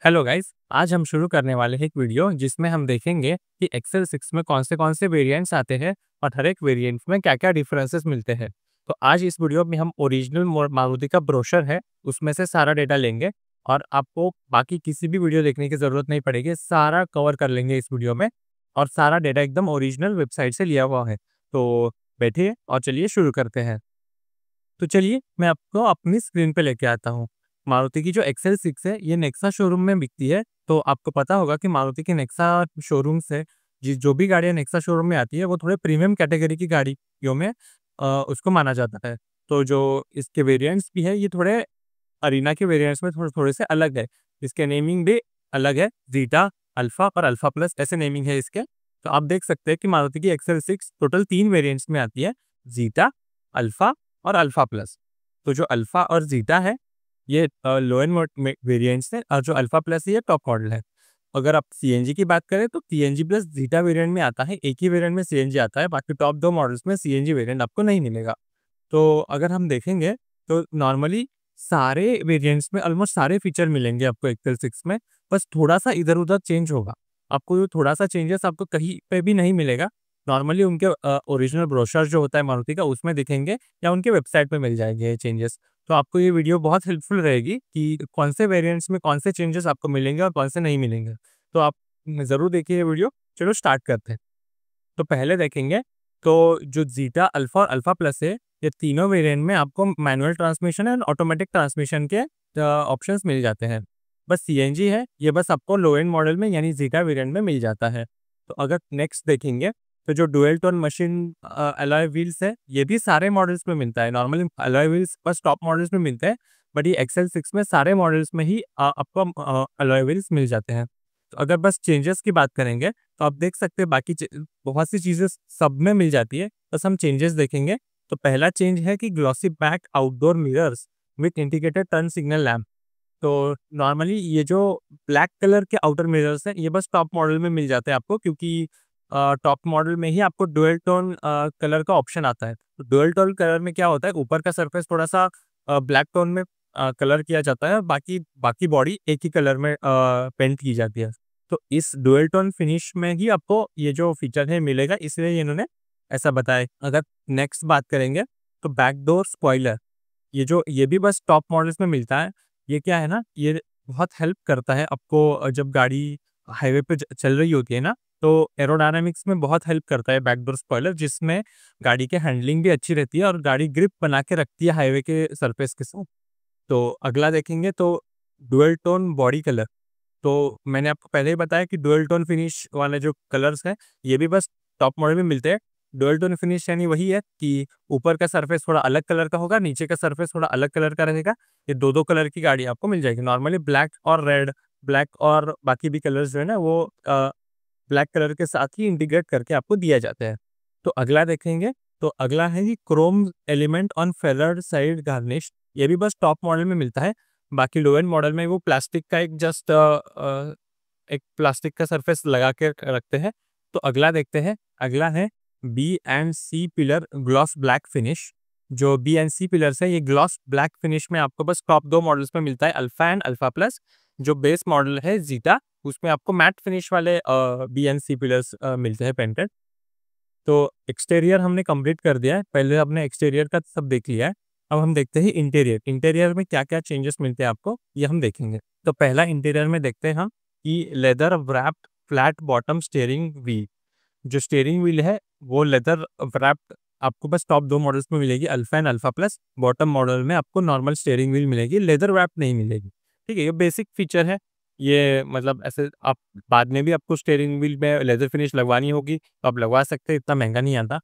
Hello guys, आज हम शुरू करने वाले हैं एक वीडियो जिसमें हम देखेंगे कि एक्सेल 6 में कौन से वेरिएंट्स आते हैं और हर एक वेरिएंट में क्या-क्या डिफरेंसेस मिलते हैं। तो आज इस वीडियो में हम ओरिजिनल मारुति का ब्रोशर है, उसमें से सारा डेटा लेंगे और आपको बाकी किसी भी वीडियो देखने की ज़रूरत नहीं पड़ेगी। सारा कवर कर लेंगे इस वीडियो में और सारा डेटा एकदम ओरिजिनल वेबसाइट से लिया हुआ है। तो बैठिए और चलिए शुरू करते हैं। तो चलिए मैं आपको अपनी स्क्रीन पे लेके आता हूँ। मारुति की जो एक्सेल 6 है ये नेक्सा शोरूम में बिकती है। तो आपको पता होगा कि मारुति की नेक्सा शोरूम से जो भी गाड़ियाँ नेक्सा शोरूम में आती है वो थोड़े प्रीमियम कैटेगरी की गाड़ियों में उसको माना जाता है। तो जो इसके वेरिएंट्स भी है ये थोड़े अरीना के वेरिएंट्स में थोड़े थोड़े से अलग है। इसके नेमिंग भी अलग है, ज़ीटा, अल्फा और अल्फा प्लस ऐसे नेमिंग है इसके। तो आप देख सकते हैं कि मारुति की एक्सेल 6 टोटल 3 वेरिएंट्स में आती है, ज़ीटा, अल्फा और अल्फा प्लस। तो जो अल्फा और ज़ीटा है ये लो एंड वेरिएंट्स है और जो अल्फा प्लस है ये टॉप मॉडल है। अगर आप सीएनजी की बात करें तो सीएनजी प्लस ज़ीटा वेरिएंट में आता है, एक ही वेरिएंट में सीएनजी आता है, बाकी टॉप 2 मॉडल्स में सीएनजी वेरिएंट आपको नहीं मिलेगा। तो अगर हम देखेंगे तो नॉर्मली सारे वेरिएंट्स में ऑलमोस्ट सारे फीचर मिलेंगे आपको एक्सेल 6 में, बस थोड़ा-सा इधर-उधर चेंज होगा। आपको ये थोड़ा-सा चेंजेस आपको कहीं पे भी नहीं मिलेगा। नॉर्मली उनके ओरिजिनल ब्रोशर जो होता है मारुति का उसमें दिखेंगे या उनके वेबसाइट पे मिल जाएँगे ये चेंजेस। तो आपको ये वीडियो बहुत हेल्पफुल रहेगी कि कौन से वेरिएंट्स में कौन से चेंजेस आपको मिलेंगे और कौन से नहीं मिलेंगे। तो आप ज़रूर देखिए ये वीडियो। चलो स्टार्ट करते हैं। तो पहले देखेंगे तो जो ज़ीटा, अल्फा और अल्फा प्लस है, ये तीनों वेरिएंट में आपको manual transmission and automatic transmission के ऑप्शंस मिल जाते हैं। बस सीएनजी है, ये बस आपको लो एंड मॉडल में यानी ज़ीटा वेरिएंट में मिल जाता है। तो अगर नेक्स्ट देखेंगे तो जो dual tone machine alloy wheels है, ये भी सारे मॉडल्स में मिलता है। नॉर्मली अलॉय व्हील्स बस टॉप मॉडल्स में मिलते हैं, बट ये एक्सेल 6 में सारे मॉडल्स में ही आपको अलॉय व्हील्स मिल जाते हैं। तो अगर बस चेंजेस की बात करेंगे तो आप देख सकते हैं बाकी बहुत सी चीज़ें सब में मिल जाती है, बस हम चेंजेस देखेंगे। तो पहला चेंज है कि glossy back outdoor mirrors with indicated turn signal lamp. तो नॉर्मली ये जो ब्लैक कलर के आउटर मिरर्स हैं, ये बस टॉप मॉडल में मिल जाते हैं आपको, क्योंकि टॉप मॉडल में ही आपको डुअल टोन कलर का ऑप्शन आता है। तो डुअल टोन कलर में क्या होता है, ऊपर का सरफेस थोड़ा-सा ब्लैक टोन में कलर किया जाता है, बाकी बाकी बॉडी एक ही कलर में पेंट की जाती है। तो इस डुअल टोन फिनिश में ही आपको ये जो फीचर है मिलेगा, इसलिए इन्होंने ऐसा बताया। अगर नेक्स्ट बात करेंगे तो बैकडोर स्पॉइलर, ये भी बस टॉप मॉडल्स में मिलता है। ये क्या है ना, ये बहुत हेल्प करता है आपको जब गाड़ी हाईवे पे चल रही होती है ना, तो एरोडायनामिक्स में बहुत हेल्प करता है बैकडोर स्पॉइलर, जिसमें गाड़ी की हैंडलिंग भी अच्छी रहती है और गाड़ी ग्रिप बना के रखती है हाईवे के सरफेस के साथ। तो अगला देखेंगे तो डुअल टोन बॉडी कलर। तो मैंने आपको पहले ही बताया कि डुअल टोन फिनिश वाले जो कलर्स हैं, ये भी बस टॉप मॉडल में मिलते हैं। डुअल टोन फिनिश यानी वही है कि ऊपर का सरफेस थोड़ा अलग कलर का होगा, नीचे का सरफेस थोड़ा अलग कलर का रहेगा। ये 2-2 कलर की गाड़ी आपको मिल जाएगी। नॉर्मली ब्लैक और रेड, ब्लैक और बाकी भी कलर्स जो है ना वो ब्लैक कलर के साथ ही इंटीग्रेट करके आपको दिया जाता है। तो अगला देखेंगे तो अगला है कि Chrome element on feathered side garnish. ये भी बस टॉप मॉडल में मिलता है। बाकी लो एंड मॉडल में वो प्लास्टिक का एक प्लास्टिक का सरफेस लगा के रखते हैं। तो अगला देखते हैं, अगला है B and C pillar gloss black finish. जो बी एंड सी पिलर्स है ये ग्लॉस ब्लैक फिनिश में आपको बस टॉप 2 मॉडल्स में मिलता है, अल्फा एंड अल्फा प्लस। जो बेस मॉडल है ज़ीटा, उसमें आपको मैट फिनिश वाले बी एंड सी पिलर्स मिलते हैं पेंटेड। तो एक्सटीरियर हमने कंप्लीट कर दिया है। पहले हमने एक्सटीरियर का सब देख लिया है। अब हम देखते हैं इंटीरियर। इंटीरियर में क्या-क्या चेंजेस मिलते हैं आपको, ये हम देखेंगे। तो पहला इंटीरियर में देखते हैं हम कि leather wrapped flat bottom steering wheel. जो स्टीयरिंग व्हील है वो लेदर रैप्ड आपको बस टॉप 2 मॉडल्स में मिलेगी, alpha and alpha plus. Bottom model में आपको नॉर्मल स्टीयरिंग व्हील मिलेगी, लेदर रैप नहीं मिलेगी। ठीक है, ये बेसिक फीचर है। ये मतलब ऐसे आप बाद में भी आपको स्टीयरिंग व्हील में लेदर फिनिश लगवानी होगी तो आप लगवा सकते हैं, इतना महंगा नहीं आता।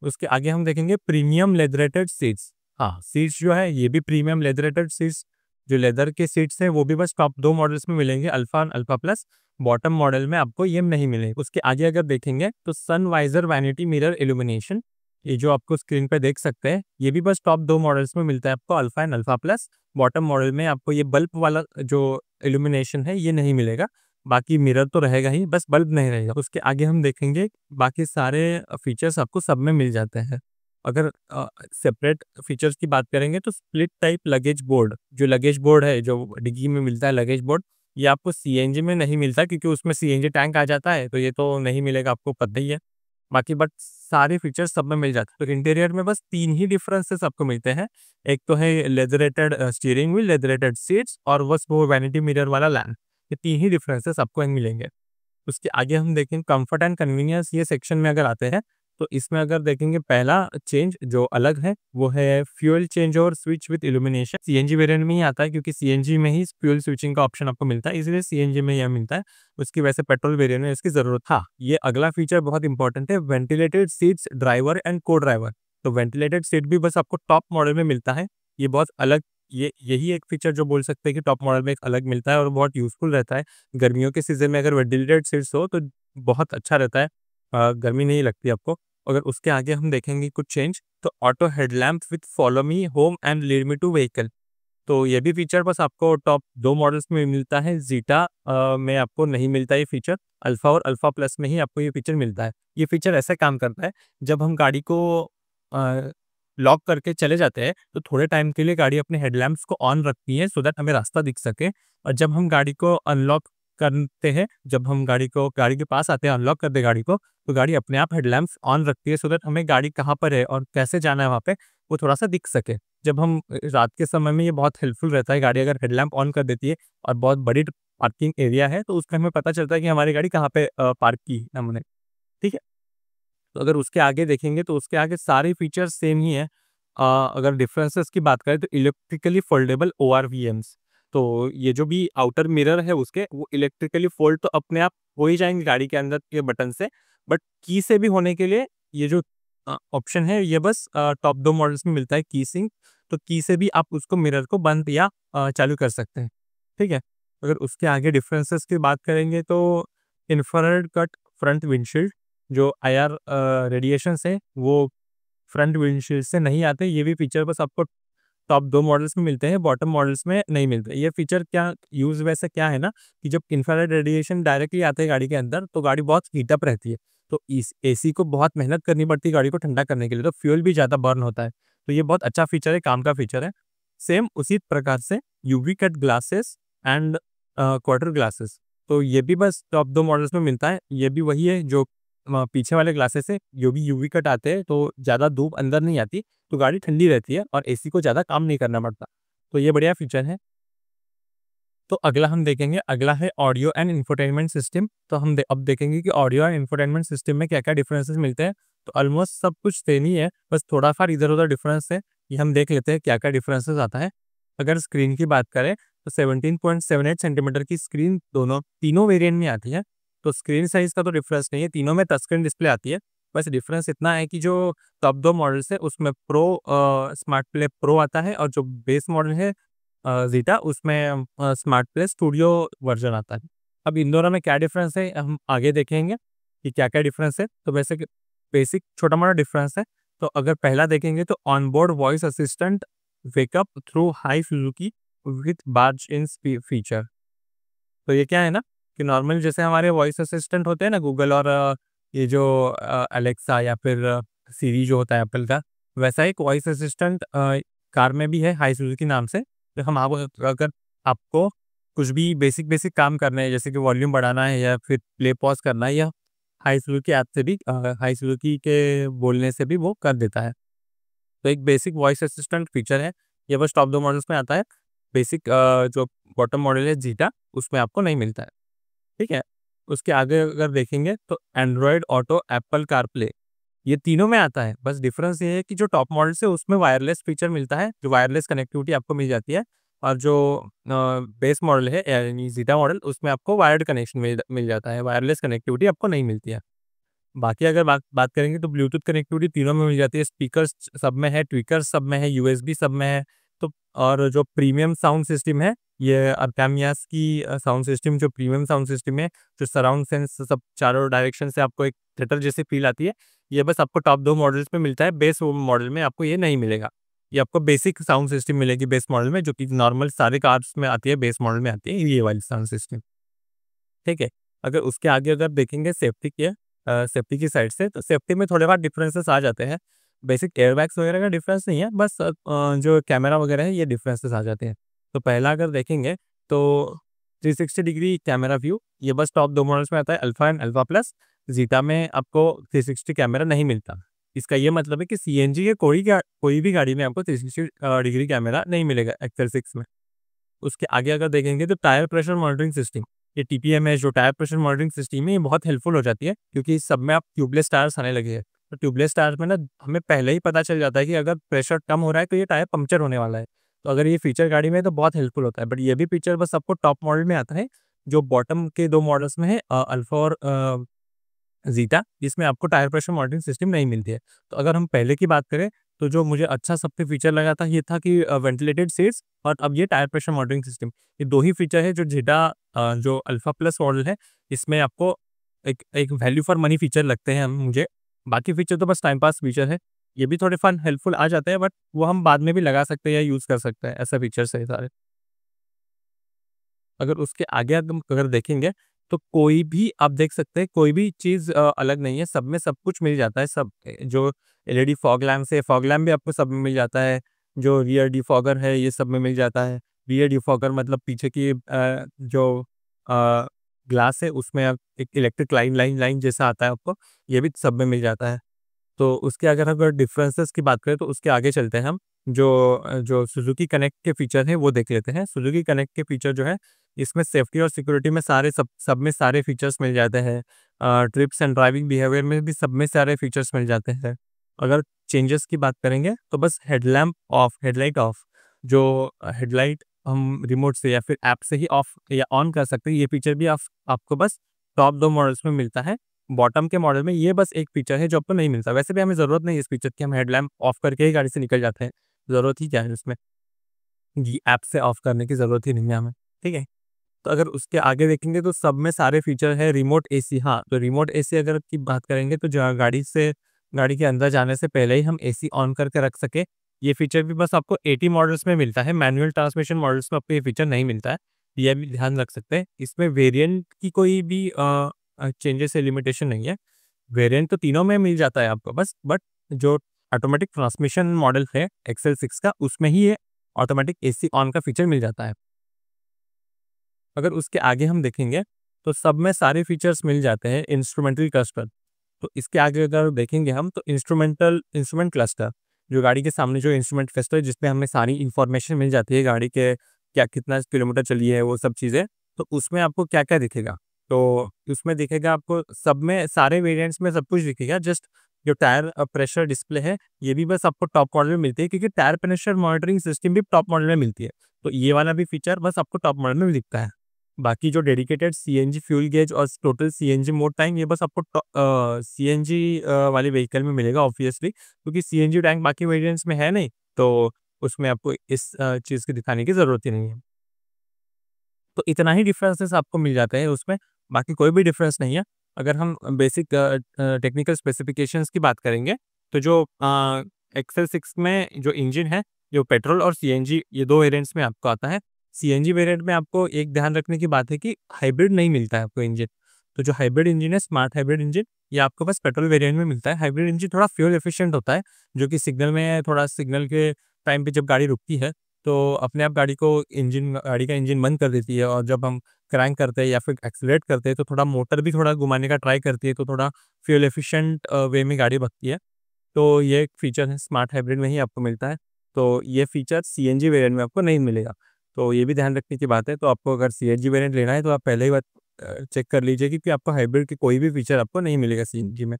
उसके आगे हम देखेंगे प्रीमियम लेदरेटेड सीट्स। हाँ, सीट्स जो है ये भी प्रीमियम लेदरेटेड सीट्स, जो लेदर के सीट्स हैं वो भी बस टॉप 2 मॉडल्स में मिलेंगे, alpha and alpha plus. Bottom model में आपको ये नहीं मिलेगी। उसके आगे अगर देखेंगे तो सन वाइजर वैनिटी मिरर इल्यूमिनेशन, ये जो आपको स्क्रीन पे देख सकते हैं, ये भी बस टॉप 2 मॉडल्स में मिलता है आपको, alpha and alpha plus. Bottom model में आपको ये बल्ब वाला जो इल्यूमिनेशन है ये नहीं मिलेगा। बाकी मिरर तो रहेगा ही, बस बल्ब नहीं रहेगा। उसके आगे हम देखेंगे बाकी सारे फीचर्स आपको सब में मिल जाते हैं। अगर सेपरेट फीचर्स की बात करेंगे तो स्प्लिट टाइप लगेज बोर्ड, जो लगेज बोर्ड है जो डिग्गी में मिलता है लगेज बोर्ड, ये आपको सीएनजी में नहीं मिलता क्योंकि उसमें सीएनजी टैंक आ जाता है, तो ये तो नहीं मिलेगा, आपको पता ही है। बाकी बट सारे फीचर्स सब में मिल जाते हैं। तो इंटीरियर में बस 3 ही डिफरेंसेस आपको मिलते हैं। एक तो है लेदरेटेड स्टीयरिंग व्हील, लेदरेटेड सीट्स और बस वो वैनिटी मिरर वाला लैम्प। ये 3 ही डिफरेंसेस आपको मिलेंगे। उसके आगे हम देखें कंफर्ट एंड कन्वीनियंस, ये सेक्शन में अगर आते हैं तो इसमें अगर देखेंगे पहला चेंज जो अलग है वो है फ्यूल चेंज और switch with illumination. CNG variant में ही आता है क्योंकि सीएनजी में ही फ्यूल स्विचिंग का ऑप्शन आपको मिलता है, इसलिए सीएनजी में यह मिलता है। उसकी वजह से पेट्रोल वेरिएंट में इसकी जरूरत। हाँ, ये अगला फीचर बहुत इंपॉर्टेंट है, वेंटिलेटेड सीट्स ड्राइवर एंड को ड्राइवर। तो वेंटिलेटेड सीट भी बस आपको टॉप मॉडल में मिलता है। ये बहुत अलग, ये यही एक फीचर जो बोल सकते हैं कि टॉप मॉडल में एक अलग मिलता है और बहुत यूजफुल रहता है। गर्मियों के सीजन में अगर वेंटिलेटेड सीट्स हो तो बहुत अच्छा रहता है, गर्मी नहीं लगती आपको। अगर उसके आगे हम देखेंगे कुछ चेंज, तो auto headlamp with follow me home and lead me to vehicle. तो ये भी फीचर बस आपको टॉप 2 मॉडल्स में मिलता है, ज़ीटा में आपको नहीं मिलता ये फीचर। अल्फा और अल्फा प्लस में ही आपको ये फीचर मिलता है। ये फीचर ऐसे काम करता है, जब हम गाड़ी को लॉक करके चले जाते हैं तो थोड़े टाइम के लिए गाड़ी अपने हेडलैम्प्स को ऑन रखती है सो दैट हमें रास्ता दिख सके। और जब हम गाड़ी को अनलॉक करते हैं, जब हम गाड़ी के पास आते हैं, अनलॉक कर दे गाड़ी को, तो गाड़ी अपने आप हेडलैम्प्स ऑन रखती है सो दैट हमें गाड़ी कहाँ पर है और कैसे जाना है वहाँ पे वो थोड़ा-सा दिख सके। जब हम रात के समय में ये बहुत हेल्पफुल रहता है, गाड़ी अगर हेडलैम्प ऑन कर देती है और बहुत बड़ी पार्किंग एरिया है तो उसमें हमें पता चलता है कि हमारी गाड़ी कहाँ पे पार्क की है हमने। ठीक है? तो अगर उसके आगे देखेंगे तो उसके आगे सारे फीचर्स सेम ही हैं। अगर डिफरेंसेस की बात करें तो इलेक्ट्रिकली फोल्डेबल ओआरवीएम्स, तो ये जो भी आउटर मिरर है उसके वो इलेक्ट्रिकली फोल्ड तो अपने आप हो ही जाएंगे गाड़ी के अंदर के बटन से, बट की से भी होने के लिए ये जो ऑप्शन है ये बस टॉप 2 मॉडल्स में मिलता है की सिंक। तो की से भी आप उसको मिरर को बंद या चालू कर सकते हैं। ठीक है? अगर उसके आगे डिफरेंसेस की बात करेंगे तो इंफ्रारेड कट फ्रंट विंडशील्ड, जो आईआर रेडिएशंस है वो फ्रंट विंडशील्ड से नहीं आते। ये भी फीचर बस आपको टॉप 2 मॉडल्स में मिलते हैं, बॉटम मॉडल्स में नहीं मिलते। ये फीचर क्या यूज़ वैसे क्या है ना कि जब इंफ्रारेड रेडिएशन डायरेक्टली आते हैं गाड़ी के अंदर तो गाड़ी बहुत हीट अप रहती है। तो इस एसी को बहुत मेहनत करनी पड़ती है गाड़ी को ठंडा करने के लिए, तो फ्यूल भी ज़्यादा बर्न होता है। तो ये बहुत अच्छा फीचर है, काम का फीचर है। सेम उसी प्रकार से UV cut glasses and quarter glasses, तो ये भी बस टॉप 2 मॉडल्स में मिलता है। ये भी वही है जो पीछे वाले ग्लासेस है, जो भी यूवी कट आते हैं तो ज़्यादा धूप अंदर नहीं आती, तो गाड़ी ठंडी रहती है और एसी को ज़्यादा काम नहीं करना पड़ता। तो ये बढ़िया फीचर है। तो अगला हम देखेंगे, अगला है ऑडियो एंड इंफोटेनमेंट सिस्टम। तो हम अब देखेंगे कि ऑडियो एंड इंफोटेनमेंट सिस्टम में क्या-क्या डिफरेंसेस मिलते हैं। तो ऑलमोस्ट सब कुछ सेम ही है, बस थोड़ा-सा इधर-उधर डिफरेंस है। ये हम देख लेते हैं क्या-क्या डिफरेंसेस आता है। अगर स्क्रीन की बात करें तो 17.78 सेंटीमीटर की स्क्रीन तीनों वेरिएंट में आती है। तो स्क्रीन साइज़ का तो डिफरेंस नहीं है, तीनों में टच स्क्रीन डिस्प्ले आती है। बस डिफरेंस इतना है कि जो टॉप 2 मॉडल्स है उसमें प्रो स्मार्ट प्ले प्रो आता है और जो बेस मॉडल है ज़ीटा उसमें स्मार्ट प्ले स्टूडियो वर्ज़न आता है। अब इन दोनों में क्या डिफ़रेंस है हम आगे देखेंगे कि क्या-क्या डिफ़रेंस है। तो वैसे कि बेसिक छोटा-मोटा डिफ़रेंस है। तो अगर पहला देखेंगे तो onboard voice assistant wake up through hi फिज़िकी विथ बार्ज इन फीचर। तो ये क्या है ना कि नॉर्मल जैसे हमारे वॉइस असिस्टेंट होते हैं ना गूगल और ये जो अलेक्सा या फिर सिरी जो होता है एप्पल का, वैसा एक वॉइस असिस्टेंट कार में भी है हाई सुजुकी नाम से। तो हम आप अगर आपको कुछ भी बेसिक काम करना है जैसे कि वॉल्यूम बढ़ाना है या फिर प्ले पॉज़ करना है या हाई सुजुकी ऐप से भी हाई सुजुकी के बोलने से भी वो कर देता है। तो एक बेसिक वॉइस असिस्टेंट फीचर है, ये बस टॉप 2 मॉडल्स में आता है। बेसिक जो बॉटम मॉडल है ज़ीटा उसमें आपको नहीं मिलता है। ठीक है? उसके आगे अगर देखेंगे तो एंड्रॉयड ऑटो, एप्पल कारप्ले, ये तीनों में आता है। बस डिफरेंस ये है कि जो टॉप मॉडल्स है उसमें वायरलेस फीचर मिलता है, जो वायरलेस कनेक्टिविटी आपको मिल जाती है और जो बेस मॉडल है यानी ज़ीटा मॉडल उसमें आपको वायर्ड कनेक्शन मिल जाता है, वायरलेस कनेक्टिविटी आपको नहीं मिलती है। बाकी अगर बात बात करेंगे तो ब्लूटूथ कनेक्टिविटी तीनों में मिल जाती है, स्पीकर्स सब में है, ट्विकर्स सब में है, यूएसबी सब में है। तो और जो प्रीमियम साउंड सिस्टम है, ये अरकामियास की साउंड सिस्टम जो प्रीमियम साउंड सिस्टम है, जो सराउंड सेंस सब चारों डायरेक्शन से आपको एक थिएटर जैसी फील आती है, ये बस आपको टॉप 2 मॉडल्स में मिलता है, बेस मॉडल में आपको ये नहीं मिलेगा। ये आपको बेसिक साउंड सिस्टम मिलेगी बेस मॉडल में, जो कि नॉर्मल सारे कार्स में आती है, बेस मॉडल में आती है, ये वाली साउंड सिस्टम। ठीक है? अगर उसके आगे अगर देखेंगे सेफ्टी की साइड से, तो सेफ्टी में थोड़े बहुत डिफरेंसेस आ जाते हैं। बेसिक एयरबैग्स वगैरह का डिफरेंस नहीं है, बस जो कैमरा वगैरह है, ये डिफरेंसेस आ जाते हैं। तो पहला अगर देखेंगे तो 360 डिग्री कैमरा व्यू, ये बस टॉप 2 मॉडल्स में आता है, alpha and alpha plus. Zeta में आपको 360 कैमरा नहीं मिलता। इसका ये मतलब है कि सीएनजी के कोई भी गाड़ी में आपको 360 डिग्री कैमरा नहीं मिलेगा एक्सेल 6 में। उसके आगे अगर देखेंगे तो टायर प्रेशर मॉनिटरिंग सिस्टम, ये टीपीएम है जो टायर प्रेशर मॉनिटरिंग सिस्टम है, ये बहुत हेल्पफुल हो जाती है क्योंकि इस सब में आप ट्यूबलेस टायर्स आने लगे हैं। तो ट्यूबलेस टायर्स में ना हमें पहले ही पता चल जाता है कि अगर प्रेशर कम हो रहा है तो ये टायर पंक्चर होने वाला है। तो अगर ये फीचर गाड़ी में है तो बहुत हेल्पफुल होता है, बट ये भी फीचर बस आपको टॉप मॉडल में आता है, जो बॉटम के 2 मॉडल्स में है, अल्फा और ज़ीटा, जिसमें आपको टायर प्रेशर मॉनिटरिंग सिस्टम नहीं मिलती है। तो अगर हम पहले की बात करें, तो जो मुझे अच्छा सब पे फीचर लगा था, ये था कि वेंटिलेटेड सीट्स और अब ये टायर प्रेशर मॉनिटरिंग सिस्टम। ये 2 ही फीचर है जो ज़ीटा जो अल्फा प्लस मॉडल है, इसमें आपको एक एक वैल्यू फॉर मनी फीचर लगते हैं मुझे। बाकी फीचर तो बस टाइम पास फीचर है। ये भी थोड़े फन हेल्पफुल आ जाते हैं, बट वो हम बाद में भी लगा सकते हैं या यूज़ कर सकते हैं, ऐसा फीचर्स है सारे। अगर उसके आगे अगर देखेंगे, तो कोई भी आप देख सकते हैं, कोई भी चीज़ अलग नहीं है, सब में सब कुछ मिल जाता है। सब जो एलईडी फॉग लैंप्स है, फॉग लैंप भी आपको सब में मिल जाता है। जो रियर डिफॉगर है, ये सब में मिल जाता है। रियर डिफॉगर मतलब पीछे की जो अ, ग्लास है, उसमें आप एक इलेक्ट्रिक लाइन जैसा आता है आपको, ये भी सब में मिल जाता है। तो उसके अगर डिफरेंसेस की बात करें तो उसके आगे चलते हैं हम। जो सुज़ुकी कनेक्ट के फीचर हैं वो देख लेते हैं। सुज़ुकी कनेक्ट के फीचर जो है, इसमें सेफ्टी और सिक्योरिटी में सारे सब में सारे फीचर्स मिल जाते हैं। ट्रिप्स एंड ड्राइविंग बिहेवियर में भी सब में सारे फीचर्स मिल जाते हैं। अगर चेंजेस की बात करेंगे तो बस हेडलैम्प ऑफ, हेडलाइट ऑफ, जो हेडलाइट हम रिमोट से या फिर ऐप से ही ऑफ या ऑन कर सकते हैं, ये फीचर भी आपको बस टॉप 2 मॉडल्स में मिलता है। बॉटम के मॉडल में ये बस एक फीचर है जो आपको नहीं मिलता। वैसे भी हमें ज़रूरत नहीं है इस फीचर की, हम हेडलैम्प ऑफ करके ही गाड़ी से निकल जाते हैं। ज़रूरत ही क्या है उसमें? जी, ऐप से ऑफ करने की ज़रूरत ही नहीं है हमें, ठीक है? तो अगर उसके आगे देखेंगे तो सब में सारे फीचर है। रिमोट एसी, हाँ, तो रिमोट एसी अगर की बात करेंगे तो जहाँ गाड़ी के अंदर जाने से पहले ही हम एसी ऑन करके रख सकें, ये फीचर भी बस आपको 80 मॉडल्स में मिलता है। मैनुअल ट्रांसमिशन मॉडल्स में आपको ये फीचर नहीं मिलता है। ये भी ध्यान रख सकते हैं। इसमें वेरिएंट की कोई भी चेंजेस या लिमिटेशन नहीं है। वेरिएंट तो तीनों में मिल जाता है आपको बस, बट जो ऑटोमेटिक ट्रांसमिशन मॉडल है एक्सेल 6 का, उसमें ही ये ऑटोमेटिक एसी ऑन का फीचर मिल जाता है। अगर उसके आगे हम देखेंगे, तो सब में सारे फीचर्स मिल जाते हैं इंस्ट्रूमेंटल क्लस्टर। तो इसके आगे अगर देखेंगे हम, तो इंस्ट्रूमेंट क्लस्टर, जो गाड़ी के सामने जो इंस्ट्रूमेंट क्लस्टर है, जिसमें हमें सारी इन्फॉर्मेशन मिल जाती है गाड़ी के, क्या कितना किलोमीटर चली है, वो सब चीज़ें। तो उसमें आपको क्या-क्या दिखेगा? तो उसमें दिखेगा आपको, सब में सारे वेरिएंट्स में सब कुछ दिखेगा। जस्ट जो टायर प्रेशर डिस्प्ले है, ये भी बस आपको टॉप मॉडल में मिलती है, क्योंकि टायर प्रेशर मॉनिटरिंग सिस्टम भी टॉप मॉडल में मिलती है। तो ये वाला भी फीचर बस आपको टॉप मॉडल में दिखता है। बाकी जो डेडिकेटेड सीएनजी फ्यूल गेज और टोटल सीएनजी मोड टाइम, ये बस आपको सीएनजी वाले व्हीकल में मिलेगा ऑब्वियसली, क्योंकि सीएनजी टैंक बाकी वेरिएंट्स में है नहीं, तो उसमें आपको इस चीज़ की दिखाने की ज़रूरत ही नहीं है। तो इतना ही डिफरेंसेस आपको मिल जाते हैं उसमें, बाकी कोई भी डिफरेंस नहीं है। अगर हम बेसिक टेक्निकल स्पेसिफिकेशंस की बात करेंगे, तो जो एक्सेल 6 में जो इंजन है, जो पेट्रोल और सीएनजी, ये 2 वेरिएंट्स में आपको आता है। सीएनजी वेरिएंट में आपको एक ध्यान रखने की बात है कि हाइब्रिड नहीं मिलता है आपको इंजन। तो जो हाइब्रिड इंजन है, स्मार्ट हाइब्रिड इंजन, ये आपको बस पेट्रोल वेरिएंट में मिलता है। हाइब्रिड इंजन थोड़ा फ्यूल एफिशिएंट होता है, जो कि सिग्नल के टाइम पे जब गाड़ी रुकती है, तो अपने आप गाड़ी का इंजन बंद कर देती है, और जब हम क्रैंक करते हैं या फिर एक्सेलरेट करते हैं, तो थोड़ा मोटर भी थोड़ा घुमाने का ट्राई करती है, तो थोड़ा फ्यूल एफिशिएंट वे में गाड़ी भगती है। तो ये एक फीचर है, स्मार्ट हाइब्रिड में ही आपको मिलता है। तो ये फीचर सीएनजी वेरिएंट में आपको नहीं मिलेगा। तो ये भी ध्यान रखने की बात है। तो आपको अगर सीएनजी वेरिएंट लेना है, तो आप पहले ही बात चेक कर लीजिए, क्योंकि आपको हाइब्रिड के कोई भी फीचर आपको नहीं मिलेगा सीएनजी में।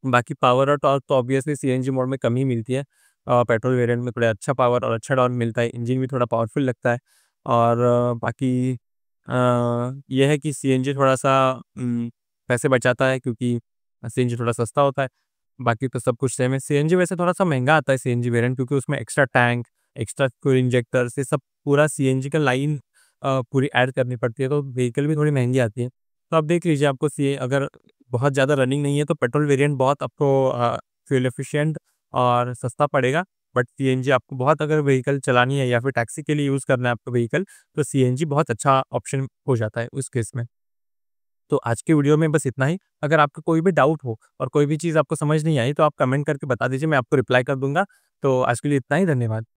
बाकी पावर और टॉर्क तो ऑब्वियसली सीएनजी मोड में कम ही मिलती है। पेट्रोल वेरिएंट में थोड़ा अच्छा पावर और अच्छा टॉर्क मिलता है, इंजन भी थोड़ा पावरफुल लगता है। और बाकी ये है कि सीएनजी थोड़ा-सा पैसे बचाता है, क्योंकि सीएनजी थोड़ा सस्ता होता है। बाकी तो सब कुछ सेम है। सीएनजी वैसे थोड़ा-सा महँगा आता है सीएनजी वेरिएंट, क्योंकि उसमें extra tank, extra fuel injectors, ये सब पूरा सीएनजी का लाइन पूरी ऐड करनी पड़ती है, तो व्हीकल भी थोड़ी महँगी आती है। तो आप देख लीजिए, आपको सी अगर बहुत ज़्यादा रनिंग नहीं है, तो पेट्रोल वेरिएंट बहुत आपको फ्यूल एफिशिएंट और सस्ता पड़ेगा। बट सीएनजी आपको बहुत, अगर व्हीकल चलानी है या फिर टैक्सी के लिए यूज़ करना है आपको व्हीकल, तो सीएनजी बहुत अच्छा ऑप्शन हो जाता है उस केस में। तो आज के वीडियो में बस इतना ही। अगर आपको कोई भी डाउट हो और कोई भी चीज़ आपको समझ नहीं आई, तो आप कमेंट करके बता दीजिए, मैं आपको रिप्लाई कर दूँगा। तो आज के लिए इतना ही, धन्यवाद।